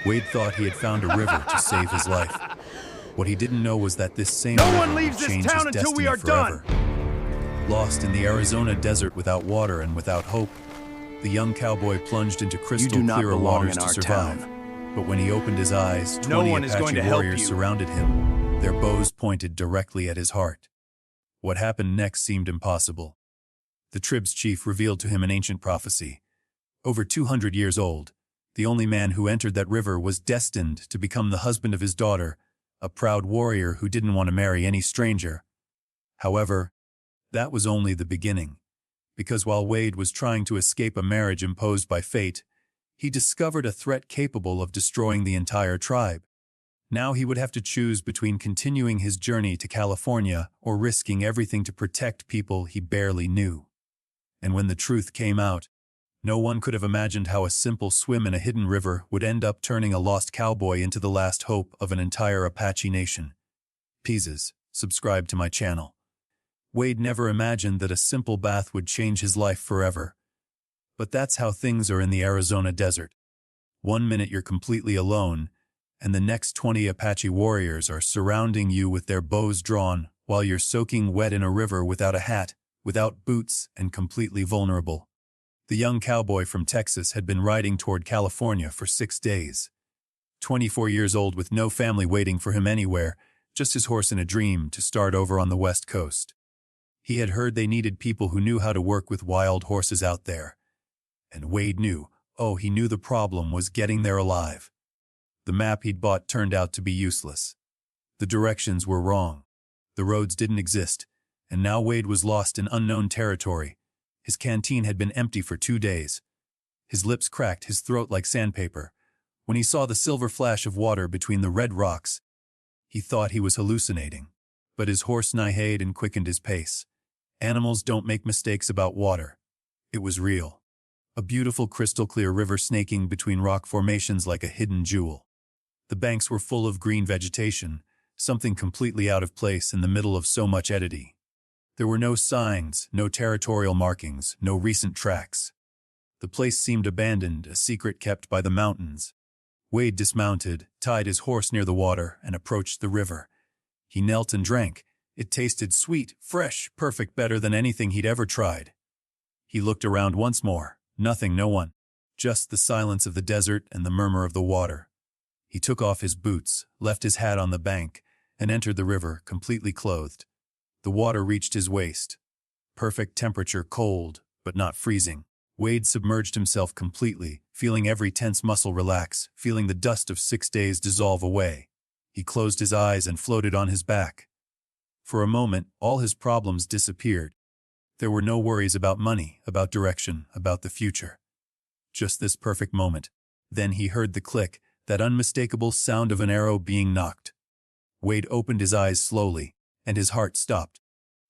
Wade thought he had found a river to save his life. What he didn't know was that this same No river one would leaves this change town his until we destiny are forever. done. Lost in the Arizona desert without water and without hope, the young cowboy plunged into crystal do not clear belong waters in to our survive. town. But when he opened his eyes, No 20 one is going Apache to help warriors you. surrounded him, their bows pointed directly at his heart. What happened next seemed impossible. The tribe's chief revealed to him an ancient prophecy. Over 200 years old, the only man who entered that river was destined to become the husband of his daughter, a proud warrior who didn't want to marry any stranger. However, that was only the beginning, because while Wade was trying to escape a marriage imposed by fate, he discovered a threat capable of destroying the entire tribe. Now he would have to choose between continuing his journey to California or risking everything to protect people he barely knew. And when the truth came out, no one could have imagined how a simple swim in a hidden river would end up turning a lost cowboy into the last hope of an entire Apache nation. Pieces, subscribe to my channel. Wade never imagined that a simple bath would change his life forever. But that's how things are in the Arizona desert. One minute you're completely alone, and the next 20 Apache warriors are surrounding you with their bows drawn while you're soaking wet in a river without a hat, without boots, and completely vulnerable. The young cowboy from Texas had been riding toward California for 6 days. 24 years old with no family waiting for him anywhere, just his horse in a dream to start over on the West Coast. He had heard they needed people who knew how to work with wild horses out there. And Wade knew, he knew the problem was getting there alive. The map he'd bought turned out to be useless. The directions were wrong. The roads didn't exist, and now Wade was lost in unknown territory. His canteen had been empty for 2 days. His lips cracked, his throat like sandpaper. When he saw the silver flash of water between the red rocks, he thought he was hallucinating. But his horse neighed and quickened his pace. Animals don't make mistakes about water. It was real. A beautiful crystal-clear river snaking between rock formations like a hidden jewel. The banks were full of green vegetation, something completely out of place in the middle of so much eddy. There were no signs, no territorial markings, no recent tracks. The place seemed abandoned, a secret kept by the mountains. Wade dismounted, tied his horse near the water, and approached the river. He knelt and drank. It tasted sweet, fresh, perfect, better than anything he'd ever tried. He looked around once more. Nothing, no one. Just the silence of the desert and the murmur of the water. He took off his boots, left his hat on the bank, and entered the river, completely clothed. The water reached his waist. Perfect temperature, cold, but not freezing. Wade submerged himself completely, feeling every tense muscle relax, feeling the dust of 6 days dissolve away. He closed his eyes and floated on his back. For a moment, all his problems disappeared. There were no worries about money, about direction, about the future. Just this perfect moment. Then he heard the click, that unmistakable sound of an arrow being nocked. Wade opened his eyes slowly, and his heart stopped.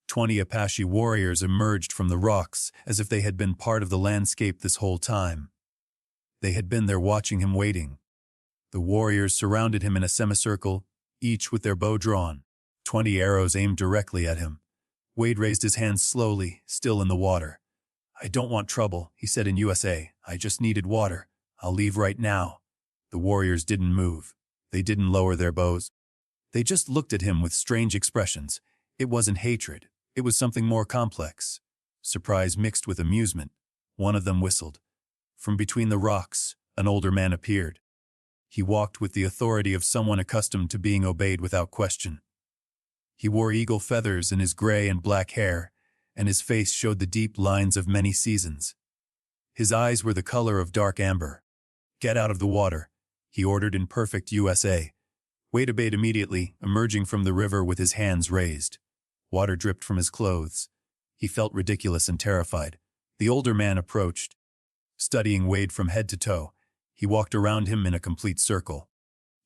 20 Apache warriors emerged from the rocks as if they had been part of the landscape this whole time. They had been there watching him, waiting. The warriors surrounded him in a semicircle, each with their bow drawn. 20 arrows aimed directly at him. Wade raised his hands slowly, still in the water. "I don't want trouble," he said in USA. "I just needed water. I'll leave right now." The warriors didn't move. They didn't lower their bows. They just looked at him with strange expressions. It wasn't hatred. It was something more complex. Surprise mixed with amusement. One of them whistled. From between the rocks, an older man appeared. He walked with the authority of someone accustomed to being obeyed without question. He wore eagle feathers in his gray and black hair, and his face showed the deep lines of many seasons. His eyes were the color of dark amber. "Get out of the water," he ordered in perfect USA. Wade obeyed immediately, emerging from the river with his hands raised. Water dripped from his clothes. He felt ridiculous and terrified. The older man approached. Studying Wade from head to toe, he walked around him in a complete circle.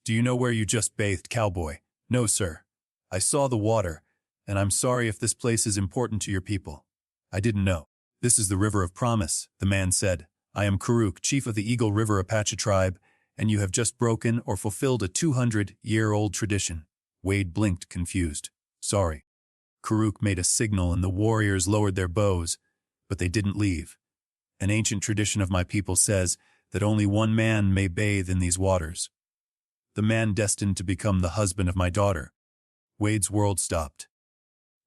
"Do you know where you just bathed, cowboy?" "No, sir. I saw the water, and I'm sorry if this place is important to your people." "I didn't know." "This is the River of Promise," the man said. "I am Karuk, chief of the Eagle River Apache tribe, and you have just broken or fulfilled a 200-year-old tradition." Wade blinked, confused. "Sorry." Karuk made a signal and the warriors lowered their bows, but they didn't leave. "An ancient tradition of my people says that only one man may bathe in these waters. The man destined to become the husband of my daughter. Wade's world stopped.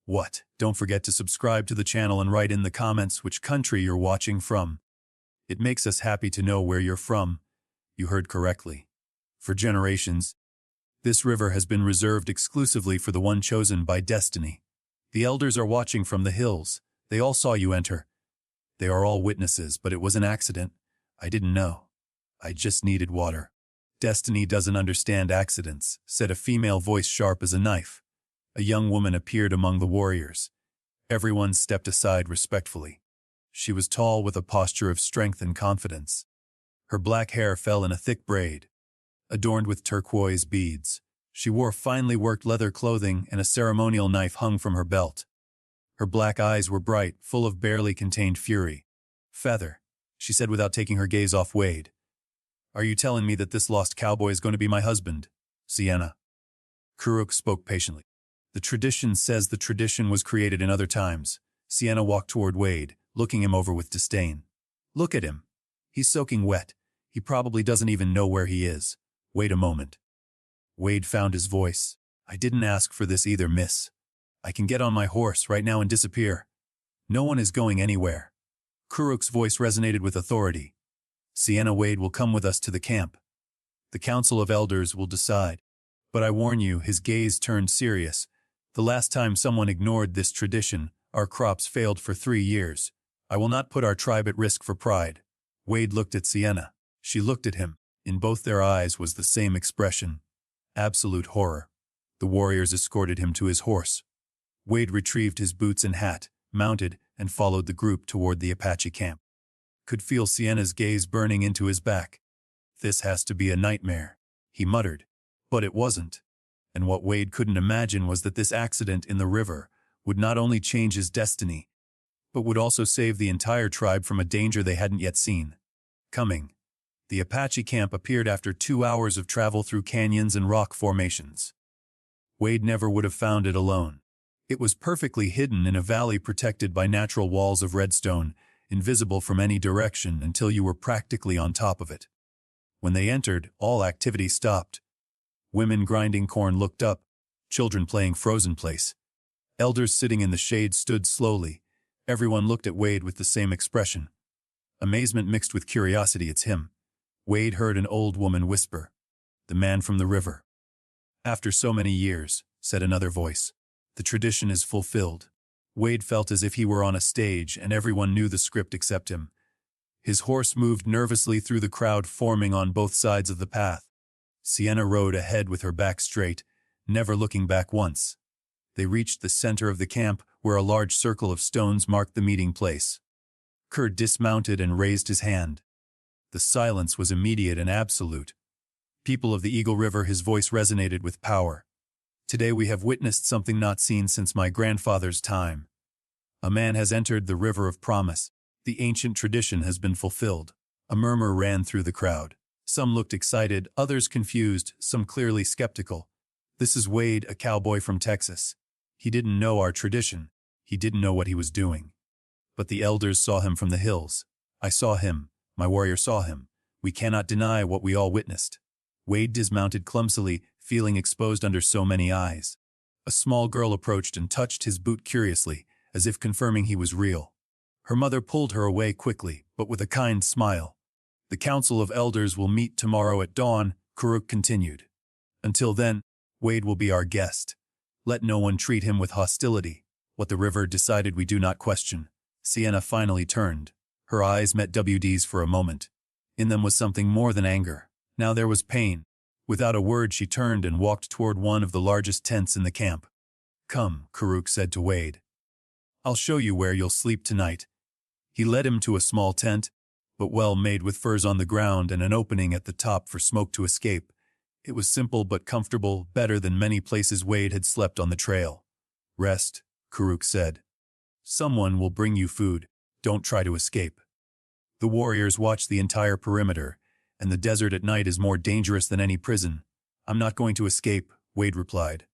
What? Don't forget to subscribe to the channel and write in the comments which country you're watching from. It makes us happy to know where you're from. You heard correctly. For generations, this river has been reserved exclusively for the one chosen by destiny. The elders are watching from the hills. They all saw you enter. They are all witnesses, but it was an accident. I didn't know. I just needed water. Destiny doesn't understand accidents, said a female voice sharp as a knife. A young woman appeared among the warriors. Everyone stepped aside respectfully. She was tall with a posture of strength and confidence. Her black hair fell in a thick braid, adorned with turquoise beads. She wore finely worked leather clothing and a ceremonial knife hung from her belt. Her black eyes were bright, full of barely contained fury. "Feather," she said without taking her gaze off Wade. "Are you telling me that this lost cowboy is going to be my husband?" Sienna. Kuruk spoke patiently. "The tradition says the tradition was created in other times." Sienna walked toward Wade, looking him over with disdain. "Look at him. He's soaking wet. He probably doesn't even know where he is. Wait a moment." Wade found his voice. "I didn't ask for this either, miss. I can get on my horse right now and disappear. No one is going anywhere." Kuruk's voice resonated with authority. "Sienna, Wade will come with us to the camp. The Council of Elders will decide. But I warn you," his gaze turned serious. "The last time someone ignored this tradition, our crops failed for 3 years. I will not put our tribe at risk for pride." Wade looked at Sienna. She looked at him. In both their eyes was the same expression. Absolute horror. The warriors escorted him to his horse. Wade retrieved his boots and hat, mounted, and followed the group toward the Apache camp. Could feel Sienna's gaze burning into his back. "This has to be a nightmare," he muttered. But it wasn't. And what Wade couldn't imagine was that this accident in the river would not only change his destiny, but would also save the entire tribe from a danger they hadn't yet seen coming. The Apache camp appeared after 2 hours of travel through canyons and rock formations. Wade never would have found it alone. It was perfectly hidden in a valley protected by natural walls of redstone, invisible from any direction until you were practically on top of it. When they entered, all activity stopped. Women grinding corn looked up, children playing frozen place. Elders sitting in the shade stood slowly. Everyone looked at Wade with the same expression. Amazement mixed with curiosity. "It's him." Wade heard an old woman whisper. "The man from the river." "After so many years," said another voice. "The tradition is fulfilled." Wade felt as if he were on a stage and everyone knew the script except him. His horse moved nervously through the crowd forming on both sides of the path. Sienna rode ahead with her back straight, never looking back once. They reached the center of the camp where a large circle of stones marked the meeting place. Kerr dismounted and raised his hand. The silence was immediate and absolute. "People of the Eagle River," his voice resonated with power. "Today we have witnessed something not seen since my grandfather's time. A man has entered the River of Promise. The ancient tradition has been fulfilled." A murmur ran through the crowd. Some looked excited, others confused, some clearly skeptical. "This is Wade, a cowboy from Texas. He didn't know our tradition. He didn't know what he was doing. But the elders saw him from the hills. I saw him. My warrior saw him. We cannot deny what we all witnessed." Wade dismounted clumsily, feeling exposed under so many eyes. A small girl approached and touched his boot curiously, as if confirming he was real. Her mother pulled her away quickly, but with a kind smile. "The Council of Elders will meet tomorrow at dawn," Kuruk continued. "Until then, Wade will be our guest. Let no one treat him with hostility. What the river decided we do not question." Sienna finally turned. Her eyes met WD's for a moment. In them was something more than anger. Now there was pain. Without a word she turned and walked toward one of the largest tents in the camp. "Come," Kuruk said to Wade. "I'll show you where you'll sleep tonight." He led him to a small tent, but well made, with furs on the ground and an opening at the top for smoke to escape. It was simple but comfortable, better than many places Wade had slept on the trail. "Rest," Kuruk said. "Someone will bring you food. Don't try to escape." The warriors watched the entire perimeter, and the desert at night is more dangerous than any prison. "I'm not going to escape," Wade replied.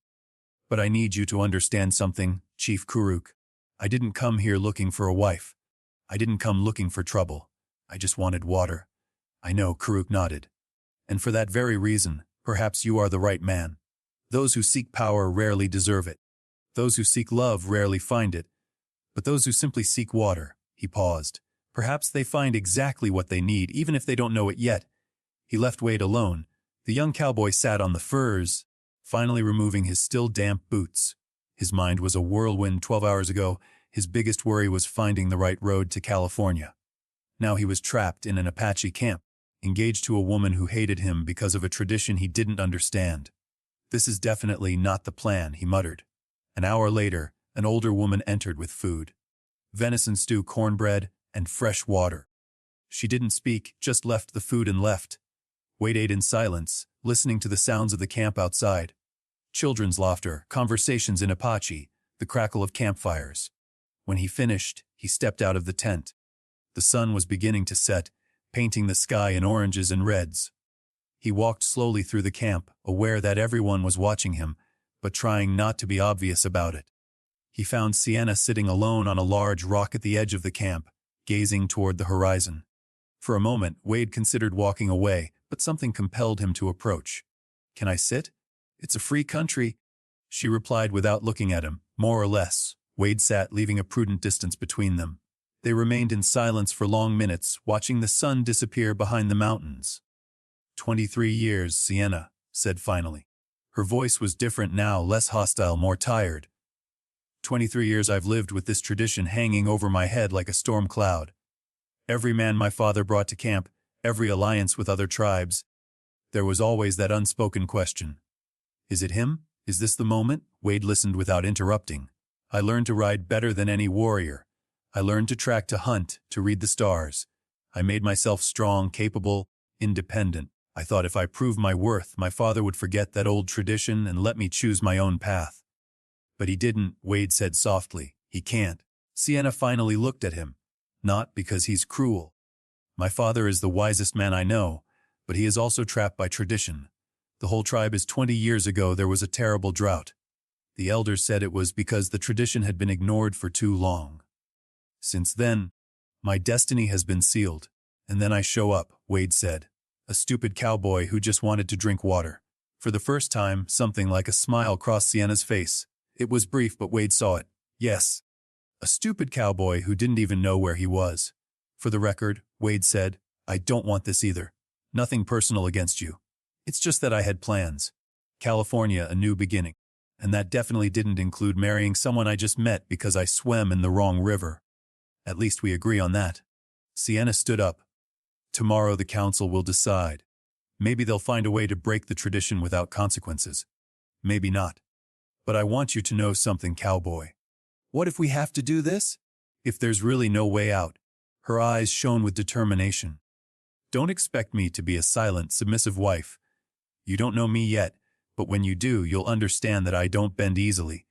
"But I need you to understand something, Chief Kuruk. I didn't come here looking for a wife. I didn't come looking for trouble. I just wanted water." "I know," Kuruk nodded. "And for that very reason, Perhaps you are the right man. Those who seek power rarely deserve it. Those who seek love rarely find it. But those who simply seek water," he paused. "Perhaps they find exactly what they need, even if they don't know it yet." He left Wade alone. The young cowboy sat on the furs, finally removing his still damp boots. His mind was a whirlwind 12 hours ago. His biggest worry was finding the right road to California. Now he was trapped in an Apache camp, engaged to a woman who hated him because of a tradition he didn't understand. "This is definitely not the plan," he muttered. An hour later, an older woman entered with food. Venison stew, cornbread, and fresh water. She didn't speak, just left the food and left. Wade ate in silence, listening to the sounds of the camp outside. Children's laughter, conversations in Apache, the crackle of campfires. When he finished, he stepped out of the tent. The sun was beginning to set, painting the sky in oranges and reds. He walked slowly through the camp, aware that everyone was watching him, but trying not to be obvious about it. He found Sienna sitting alone on a large rock at the edge of the camp, gazing toward the horizon. For a moment, Wade considered walking away, but something compelled him to approach. "Can I sit? It's a free country," she replied without looking at him. More or less, Wade sat, leaving a prudent distance between them. They remained in silence for long minutes, watching the sun disappear behind the mountains. 23 years, Sienna said finally. Her voice was different now, less hostile, more tired. 23 years I've lived with this tradition hanging over my head like a storm cloud. Every man my father brought to camp, every alliance with other tribes. There was always that unspoken question. Is it him? Is this the moment? Wade listened without interrupting. I learned to ride better than any warrior. I learned to track, to hunt, to read the stars. I made myself strong, capable, independent. I thought if I proved my worth, my father would forget that old tradition and let me choose my own path. But he didn't, Wade said softly. He can't. Sienna finally looked at him. Not because he's cruel. My father is the wisest man I know, but he is also trapped by tradition. The whole tribe is 20 years ago there was a terrible drought. The elders said it was because the tradition had been ignored for too long. Since then, my destiny has been sealed. And then I show up, Wade said. A stupid cowboy who just wanted to drink water. For the first time, something like a smile crossed Sienna's face. It was brief, but Wade saw it. Yes. A stupid cowboy who didn't even know where he was. For the record, Wade said, I don't want this either. Nothing personal against you. It's just that I had plans. California, a new beginning. And that definitely didn't include marrying someone I just met because I swam in the wrong river. At least we agree on that. Sienna stood up. Tomorrow the council will decide. Maybe they'll find a way to break the tradition without consequences. Maybe not. But I want you to know something, cowboy. What if we have to do this? If there's really no way out? Her eyes shone with determination. Don't expect me to be a silent, submissive wife. You don't know me yet, but when you do, you'll understand that I don't bend easily.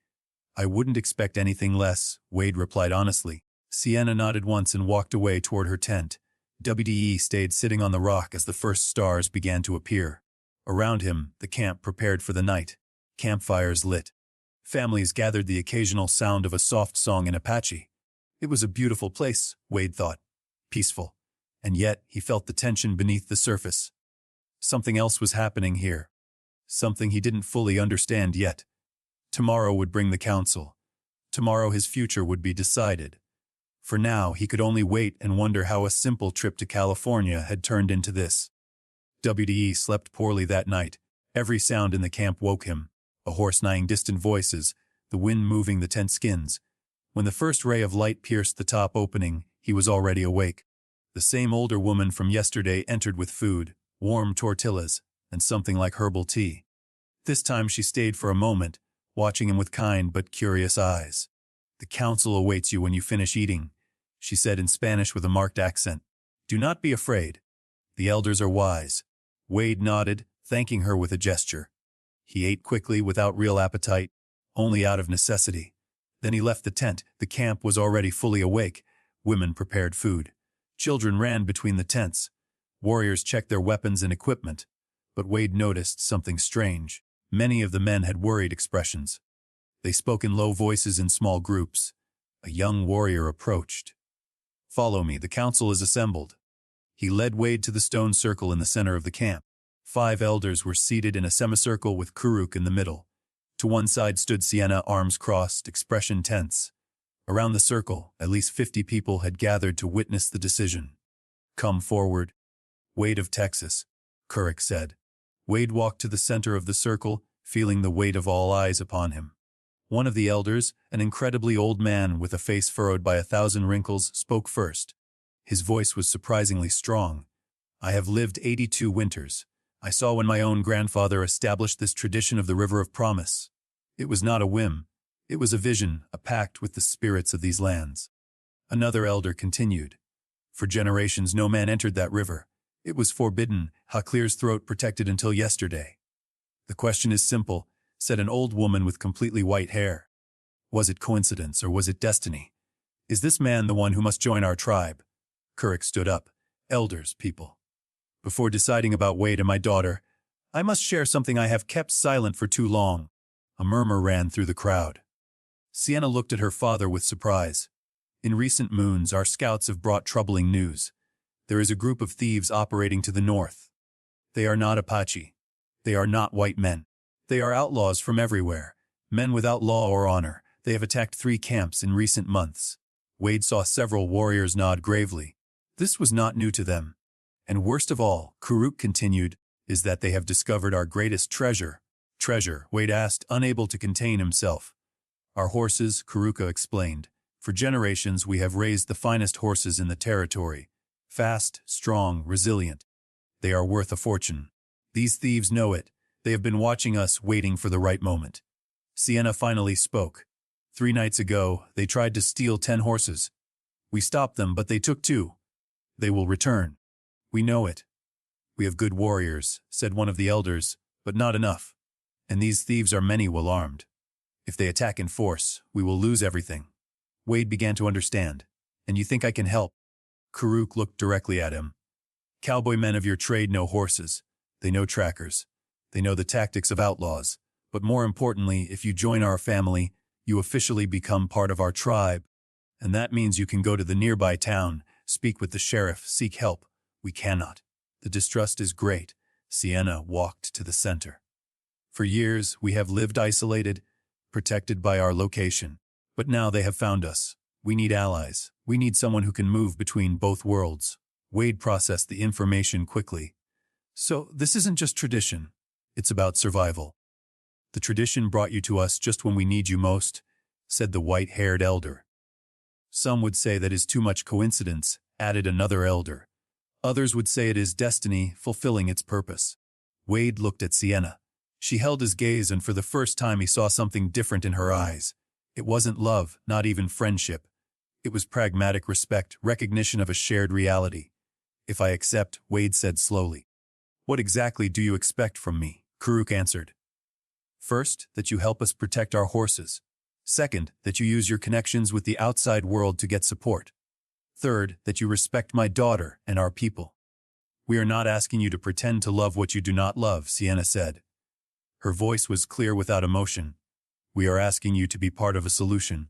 I wouldn't expect anything less, Wade replied honestly. Sienna nodded once and walked away toward her tent. WDE stayed sitting on the rock as the first stars began to appear. Around him, the camp prepared for the night. Campfires lit. Families gathered, the occasional sound of a soft song in Apache. It was a beautiful place, Wade thought. Peaceful. And yet, he felt the tension beneath the surface. Something else was happening here. Something he didn't fully understand yet. Tomorrow would bring the council. Tomorrow his future would be decided. For now, he could only wait and wonder how a simple trip to California had turned into this. WDE slept poorly that night. Every sound in the camp woke him. A horse neighing, distant voices, the wind moving the tent skins. When the first ray of light pierced the top opening, he was already awake. The same older woman from yesterday entered with food, warm tortillas, and something like herbal tea. This time she stayed for a moment, watching him with kind but curious eyes. The council awaits you when you finish eating, she said in Spanish with a marked accent. Do not be afraid. The elders are wise. Wade nodded, thanking her with a gesture. He ate quickly without real appetite, only out of necessity. Then he left the tent. The camp was already fully awake. Women prepared food. Children ran between the tents. Warriors checked their weapons and equipment. But Wade noticed something strange. Many of the men had worried expressions. They spoke in low voices in small groups. A young warrior approached. Follow me, the council is assembled. He led Wade to the stone circle in the center of the camp. 5 elders were seated in a semicircle with Kuruk in the middle. To one side stood Sienna, arms crossed, expression tense. Around the circle, at least 50 people had gathered to witness the decision. "Come forward." "Wade of Texas," Kuruk said. Wade walked to the center of the circle, feeling the weight of all eyes upon him. One of the elders, an incredibly old man with a face furrowed by 1,000 wrinkles, spoke first. His voice was surprisingly strong. "I have lived 82 winters. I saw when my own grandfather established this tradition of the River of Promise. It was not a whim. It was a vision, a pact with the spirits of these lands." Another elder continued. "For generations no man entered that river. It was forbidden, Hakleer's throat protected until yesterday." "The question is simple," said an old woman with completely white hair. "Was it coincidence or was it destiny? Is this man the one who must join our tribe?" Kuruk stood up. "Elders, people. Before deciding about Wade and my daughter, I must share something I have kept silent for too long." A murmur ran through the crowd. Sienna looked at her father with surprise. "In recent moons, our scouts have brought troubling news. There is a group of thieves operating to the north. They are not Apache. They are not white men. They are outlaws from everywhere, men without law or honor. They have attacked 3 camps in recent months." Wade saw several warriors nod gravely. This was not new to them. "And worst of all," Kuruk continued, "is that they have discovered our greatest treasure." "Treasure?" Wade asked, unable to contain himself. "Our horses," Kuruka explained. "For generations we have raised the finest horses in the territory. Fast, strong, resilient. They are worth a fortune. These thieves know it. They have been watching us, waiting for the right moment." Sienna finally spoke. 3 nights ago, they tried to steal 10 horses. We stopped them, but they took 2. They will return. We know it." "We have good warriors," said one of the elders, "but not enough. And these thieves are many well armed. If they attack in force, we will lose everything." Wade began to understand. "And you think I can help?" Kuruk looked directly at him. "Cowboy men of your trade know horses. They know trackers. They know the tactics of outlaws. But more importantly, if you join our family, you officially become part of our tribe. And that means you can go to the nearby town, speak with the sheriff, seek help. We cannot. The distrust is great." Sienna walked to the center. "For years, we have lived isolated, protected by our location. But now they have found us. We need allies. We need someone who can move between both worlds." Wade processed the information quickly. "So, this isn't just tradition. It's about survival." "The tradition brought you to us just when we need you most," said the white-haired elder. "Some would say that is too much coincidence," added another elder. "Others would say it is destiny fulfilling its purpose." Wade looked at Sienna. She held his gaze, and for the first time he saw something different in her eyes. It wasn't love, not even friendship. It was pragmatic respect, recognition of a shared reality. "If I accept," Wade said slowly. "What exactly do you expect from me?" Kuruk answered. "First, that you help us protect our horses. Second, that you use your connections with the outside world to get support. Third, that you respect my daughter and our people." "We are not asking you to pretend to love what you do not love," Sienna said. Her voice was clear without emotion. "We are asking you to be part of a solution.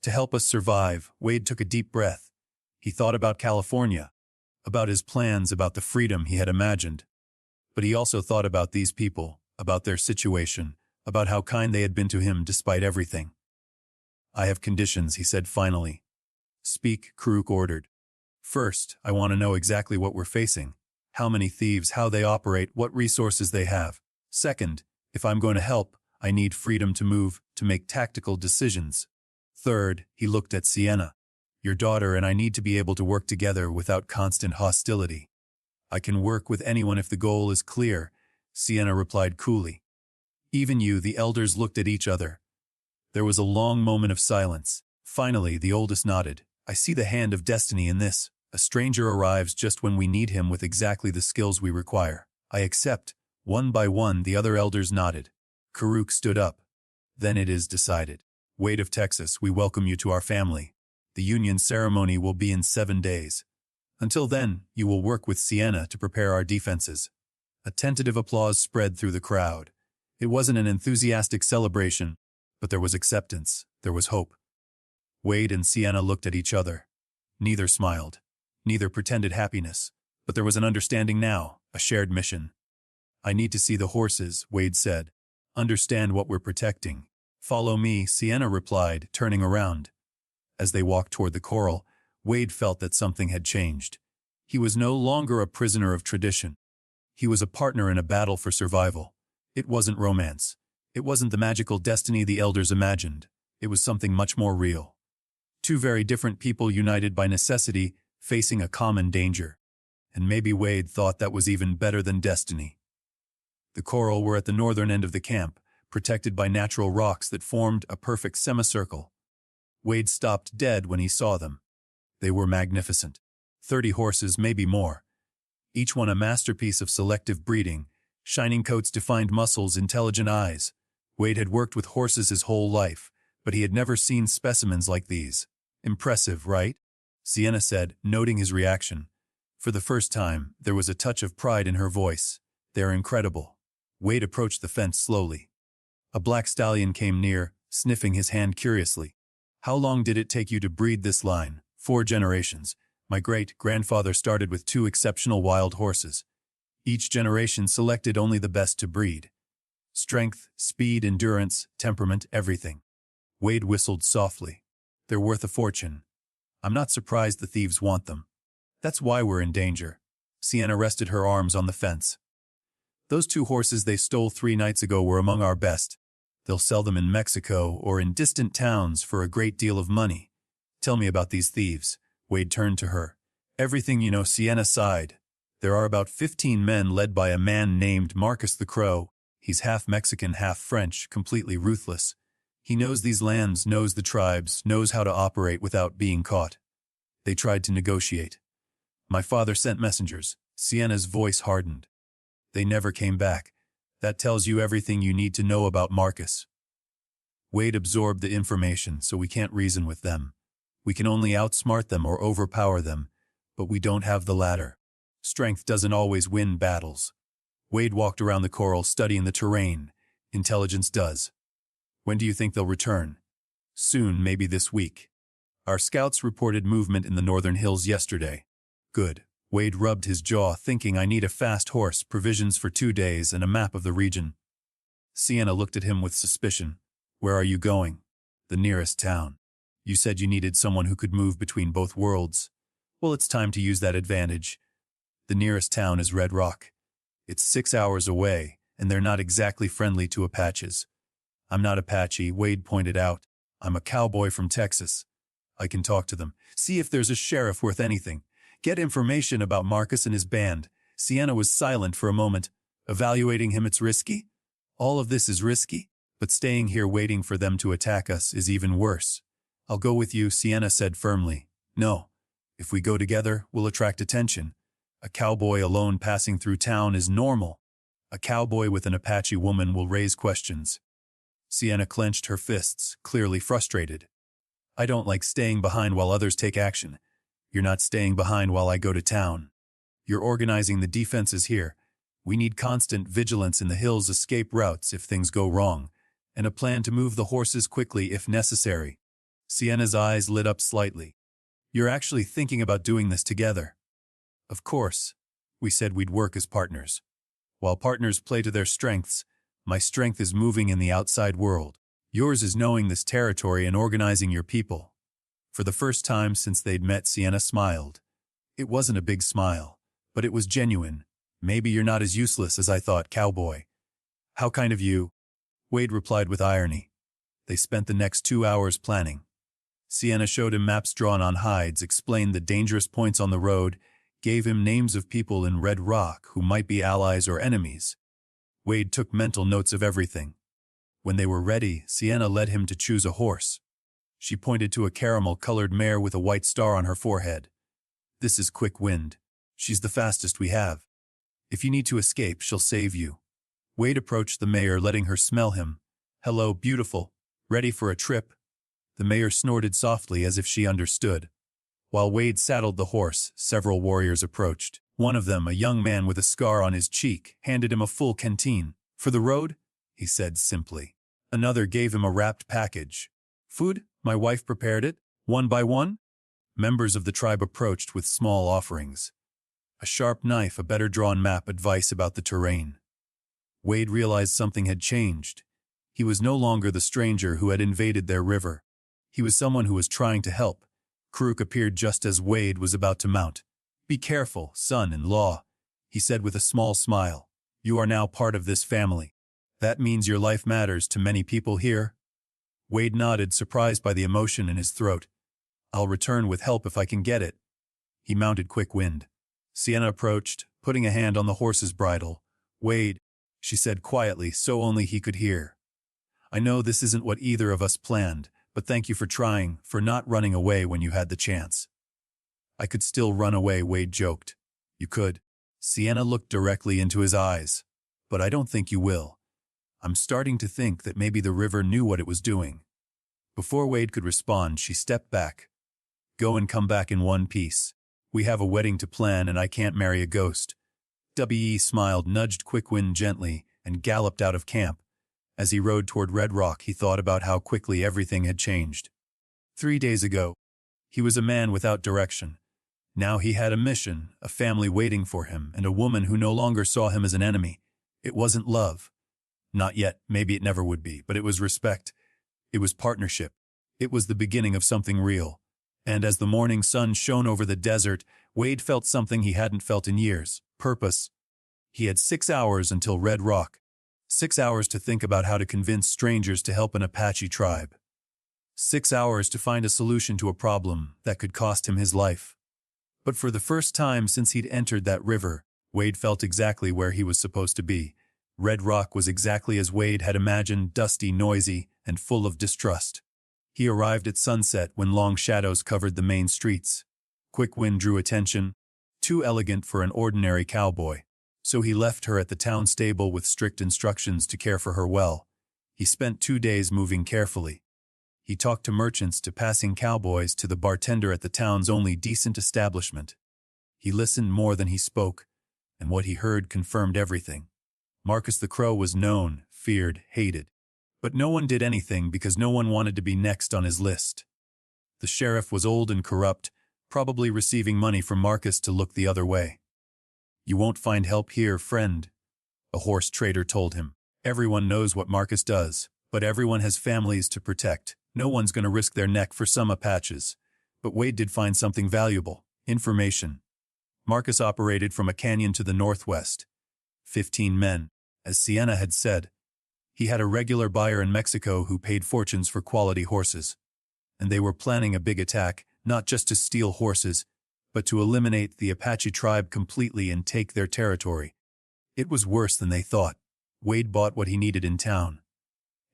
To help us survive." Wade took a deep breath. He thought about California, about his plans, about the freedom he had imagined. But he also thought about these people, about their situation, about how kind they had been to him despite everything. "I have conditions," he said finally. "Speak," Kuruk ordered. "First, I want to know exactly what we're facing. How many thieves, how they operate, what resources they have. Second, if I'm going to help, I need freedom to move, to make tactical decisions. Third," he looked at Sienna. "Your daughter and I need to be able to work together without constant hostility." "I can work with anyone if the goal is clear," Sienna replied coolly. "Even you," the elders looked at each other. There was a long moment of silence. Finally, the oldest nodded. "I see the hand of destiny in this. A stranger arrives just when we need him with exactly the skills we require. I accept." One by one, the other elders nodded. Kuruk stood up. "Then it is decided. Wade of Texas, we welcome you to our family. The union ceremony will be in 7 days. Until then, you will work with Sienna to prepare our defenses." A tentative applause spread through the crowd. It wasn't an enthusiastic celebration, but there was acceptance, there was hope. Wade and Sienna looked at each other. Neither smiled. Neither pretended happiness. But there was an understanding now, a shared mission. I need to see the horses, Wade said. Understand what we're protecting. Follow me, Sienna replied, turning around. As they walked toward the corral, Wade felt that something had changed. He was no longer a prisoner of tradition. He was a partner in a battle for survival. It wasn't romance. It wasn't the magical destiny the elders imagined. It was something much more real. Two very different people united by necessity, facing a common danger. And maybe Wade thought that was even better than destiny. The corral were at the northern end of the camp, protected by natural rocks that formed a perfect semicircle. Wade stopped dead when he saw them. They were magnificent. 30 horses, maybe more. Each one a masterpiece of selective breeding, shining coats, defined muscles, intelligent eyes. Wade had worked with horses his whole life, but he had never seen specimens like these. Impressive, right? Sienna said, noting his reaction. For the first time, there was a touch of pride in her voice. They're incredible. Wade approached the fence slowly. A black stallion came near, sniffing his hand curiously. How long did it take you to breed this line? 4 generations. My great-grandfather started with 2 exceptional wild horses. Each generation selected only the best to breed. Strength, speed, endurance, temperament, everything. Wade whistled softly. They're worth a fortune. I'm not surprised the thieves want them. That's why we're in danger. Sienna rested her arms on the fence. Those 2 horses they stole 3 nights ago were among our best. They'll sell them in Mexico or in distant towns for a great deal of money. Tell me about these thieves. Wade turned to her. Everything you know, Sienna sighed. There are about 15 men led by a man named Marcus the Crow. He's half Mexican, half French, completely ruthless. He knows these lands, knows the tribes, knows how to operate without being caught. They tried to negotiate. My father sent messengers. Sienna's voice hardened. They never came back. That tells you everything you need to know about Marcus. Wade absorbed the information, so we can't reason with them. We can only outsmart them or overpower them, but we don't have the latter. Strength doesn't always win battles. Wade walked around the corral studying the terrain. Intelligence does. When do you think they'll return? Soon, maybe this week. Our scouts reported movement in the northern hills yesterday. Good. Wade rubbed his jaw, thinking, I need a fast horse, provisions for 2 days, and a map of the region. Sienna looked at him with suspicion. Where are you going? The nearest town. You said you needed someone who could move between both worlds. Well, it's time to use that advantage. The nearest town is Red Rock. It's 6 hours away, and they're not exactly friendly to Apaches. I'm not Apache, Wade pointed out. I'm a cowboy from Texas. I can talk to them, see if there's a sheriff worth anything. Get information about Marcus and his band. Sienna was silent for a moment. Evaluating him, it's risky? All of this is risky, but staying here waiting for them to attack us is even worse. I'll go with you, Sienna said firmly. No. If we go together, we'll attract attention. A cowboy alone passing through town is normal. A cowboy with an Apache woman will raise questions. Sienna clenched her fists, clearly frustrated. I don't like staying behind while others take action. You're not staying behind while I go to town. You're organizing the defenses here. We need constant vigilance in the hills, escape routes if things go wrong, and a plan to move the horses quickly if necessary. Sienna's eyes lit up slightly. You're actually thinking about doing this together? Of course. We said we'd work as partners. While partners play to their strengths, my strength is moving in the outside world. Yours is knowing this territory and organizing your people. For the first time since they'd met, Sienna smiled. It wasn't a big smile, but it was genuine. Maybe you're not as useless as I thought, cowboy. How kind of you? Wade replied with irony. They spent the next 2 hours planning. Sienna showed him maps drawn on hides, explained the dangerous points on the road, gave him names of people in Red Rock who might be allies or enemies. Wade took mental notes of everything. When they were ready, Sienna led him to choose a horse. She pointed to a caramel-colored mare with a white star on her forehead. This is Quick Wind. She's the fastest we have. If you need to escape, she'll save you. Wade approached the mare, letting her smell him. Hello, beautiful. Ready for a trip? The mare snorted softly as if she understood. While Wade saddled the horse, several warriors approached. One of them, a young man with a scar on his cheek, handed him a full canteen. For the road? He said simply. Another gave him a wrapped package. Food? My wife prepared it, one by one. Members of the tribe approached with small offerings. A sharp knife, a better drawn map, advice about the terrain. Wade realized something had changed. He was no longer the stranger who had invaded their river. He was someone who was trying to help. Karuk appeared just as Wade was about to mount. "Be careful, son-in-law," he said with a small smile. "You are now part of this family. That means your life matters to many people here." Wade nodded, surprised by the emotion in his throat. "I'll return with help if I can get it." He mounted Quick Wind. Sienna approached, putting a hand on the horse's bridle. "Wade," she said quietly, so only he could hear. "I know this isn't what either of us planned, but thank you for trying, for not running away when you had the chance." "I could still run away," Wade joked. "You could." Sienna looked directly into his eyes. "But I don't think you will. I'm starting to think that maybe the river knew what it was doing." Before Wade could respond, she stepped back. "Go and come back in one piece. We have a wedding to plan and I can't marry a ghost." W.E. smiled, nudged Quickwind gently, and galloped out of camp. As he rode toward Red Rock, he thought about how quickly everything had changed. 3 days ago, he was a man without direction. Now he had a mission, a family waiting for him, and a woman who no longer saw him as an enemy. It wasn't love. Not yet, maybe it never would be, but it was respect. It was partnership. It was the beginning of something real. And as the morning sun shone over the desert, Wade felt something he hadn't felt in years: purpose. He had 6 hours until Red Rock. 6 hours to think about how to convince strangers to help an Apache tribe. 6 hours to find a solution to a problem that could cost him his life. But for the first time since he'd entered that river, Wade felt exactly where he was supposed to be. Red Rock was exactly as Wade had imagined: dusty, noisy, and full of distrust. He arrived at sunset when long shadows covered the main streets. Quick Wind drew attention. Too elegant for an ordinary cowboy. So he left her at the town stable with strict instructions to care for her well. He spent 2 days moving carefully. He talked to merchants, to passing cowboys, to the bartender at the town's only decent establishment. He listened more than he spoke, and what he heard confirmed everything. Marcus the Crow was known, feared, hated. But no one did anything because no one wanted to be next on his list. The sheriff was old and corrupt, probably receiving money from Marcus to look the other way. "You won't find help here, friend," a horse trader told him. "Everyone knows what Marcus does, but everyone has families to protect. No one's going to risk their neck for some Apaches." But Wade did find something valuable: information. Marcus operated from a canyon to the northwest. 15 men, as Sienna had said. He had a regular buyer in Mexico who paid fortunes for quality horses. And they were planning a big attack, not just to steal horses, but to eliminate the Apache tribe completely and take their territory. It was worse than they thought. Wade bought what he needed in town: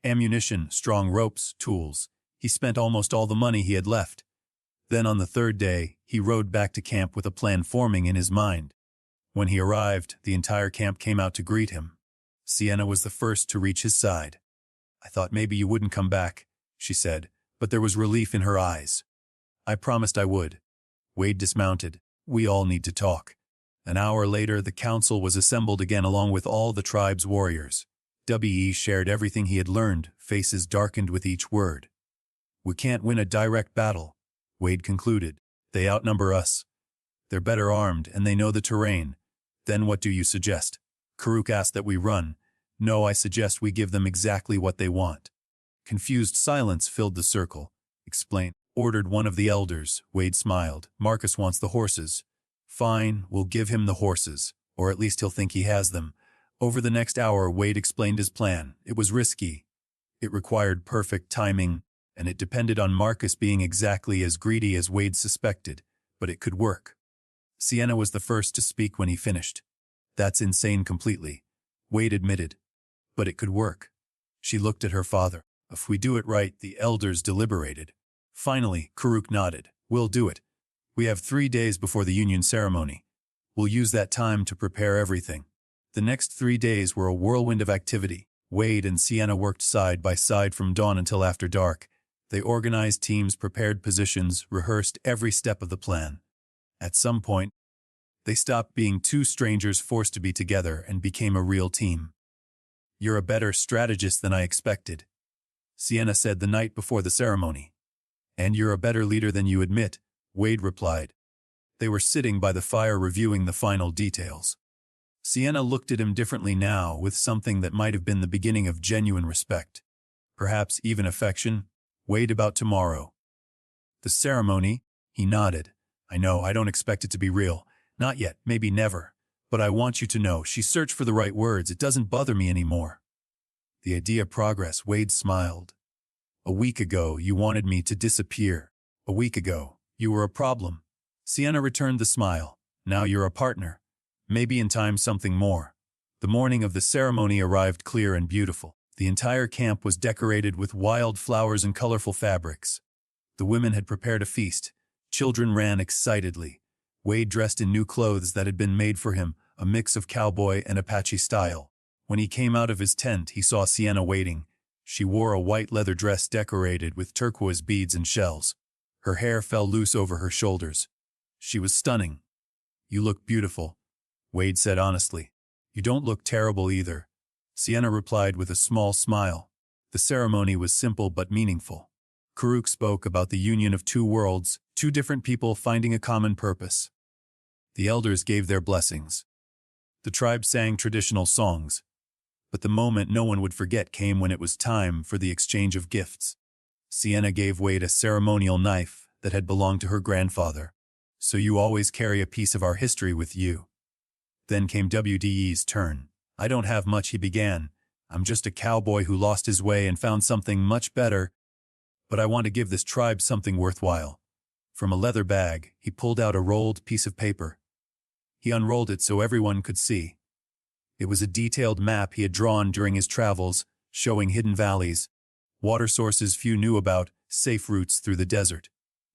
ammunition, strong ropes, tools. He spent almost all the money he had left. Then on the 3rd day, he rode back to camp with a plan forming in his mind. When he arrived, the entire camp came out to greet him. Sienna was the first to reach his side. "I thought maybe you wouldn't come back," she said, but there was relief in her eyes. "I promised I would." Wade dismounted. "We all need to talk." An hour later, the council was assembled again along with all the tribe's warriors. W.E. shared everything he had learned, faces darkened with each word. "We can't win a direct battle," Wade concluded. "They outnumber us. They're better armed, and they know the terrain." "Then what do you suggest?" Karuk asked. "That we run." "No, I suggest we give them exactly what they want." Confused silence filled the circle. "Explain," ordered one of the elders. Wade smiled. "Marcus wants the horses." "Fine, we'll give him the horses, or at least he'll think he has them." Over the next hour, Wade explained his plan. It was risky. It required perfect timing, and it depended on Marcus being exactly as greedy as Wade suspected, but it could work. Sienna was the first to speak when he finished. "That's insane completely," Wade admitted. "But it could work." She looked at her father. "If we do it right," the elders deliberated. Finally, Karuk nodded. "We'll do it. We have 3 days before the union ceremony. We'll use that time to prepare everything." The next 3 days were a whirlwind of activity. Wade and Sienna worked side by side from dawn until after dark. They organized teams, prepared positions, rehearsed every step of the plan. At some point, they stopped being two strangers forced to be together and became a real team. "You're a better strategist than I expected," Sienna said the night before the ceremony. "And you're a better leader than you admit," Wade replied. They were sitting by the fire reviewing the final details. Sienna looked at him differently now, with something that might have been the beginning of genuine respect. Perhaps even affection. Wait about tomorrow. The ceremony? He nodded. I know, I don't expect it to be real. Not yet, maybe never. But I want you to know, she searched for the right words. It doesn't bother me anymore. The idea progress, Wade smiled. A week ago, you wanted me to disappear. A week ago, you were a problem. Sienna returned the smile. Now you're a partner. Maybe in time something more. The morning of the ceremony arrived clear and beautiful. The entire camp was decorated with wild flowers and colorful fabrics. The women had prepared a feast. Children ran excitedly. Wade dressed in new clothes that had been made for him, a mix of cowboy and Apache style. When he came out of his tent, he saw Sienna waiting. She wore a white leather dress decorated with turquoise beads and shells. Her hair fell loose over her shoulders. She was stunning. You look beautiful, Wade said honestly. You don't look terrible either. Sienna replied with a small smile. The ceremony was simple but meaningful. Karuk spoke about the union of two worlds, two different people finding a common purpose. The elders gave their blessings. The tribe sang traditional songs. But the moment no one would forget came when it was time for the exchange of gifts. Sienna gave Wade a ceremonial knife that had belonged to her grandfather. So you always carry a piece of our history with you. Then came WDE's turn. I don't have much, he began. I'm just a cowboy who lost his way and found something much better. But I want to give this tribe something worthwhile. From a leather bag, he pulled out a rolled piece of paper. He unrolled it so everyone could see. It was a detailed map he had drawn during his travels, showing hidden valleys, water sources few knew about, safe routes through the desert.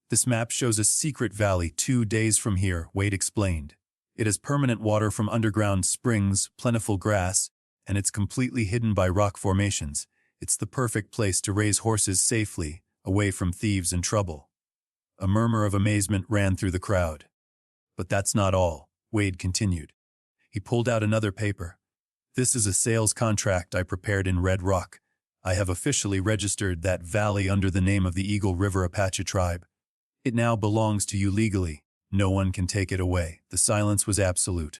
This map shows a secret valley 2 days from here, Wade explained. It has permanent water from underground springs, plentiful grass, and it's completely hidden by rock formations. It's the perfect place to raise horses safely, away from thieves and trouble. A murmur of amazement ran through the crowd. But that's not all, Wade continued. He pulled out another paper. This is a sales contract I prepared in Red Rock. I have officially registered that valley under the name of the Eagle River Apache tribe. It now belongs to you legally. No one can take it away. The silence was absolute.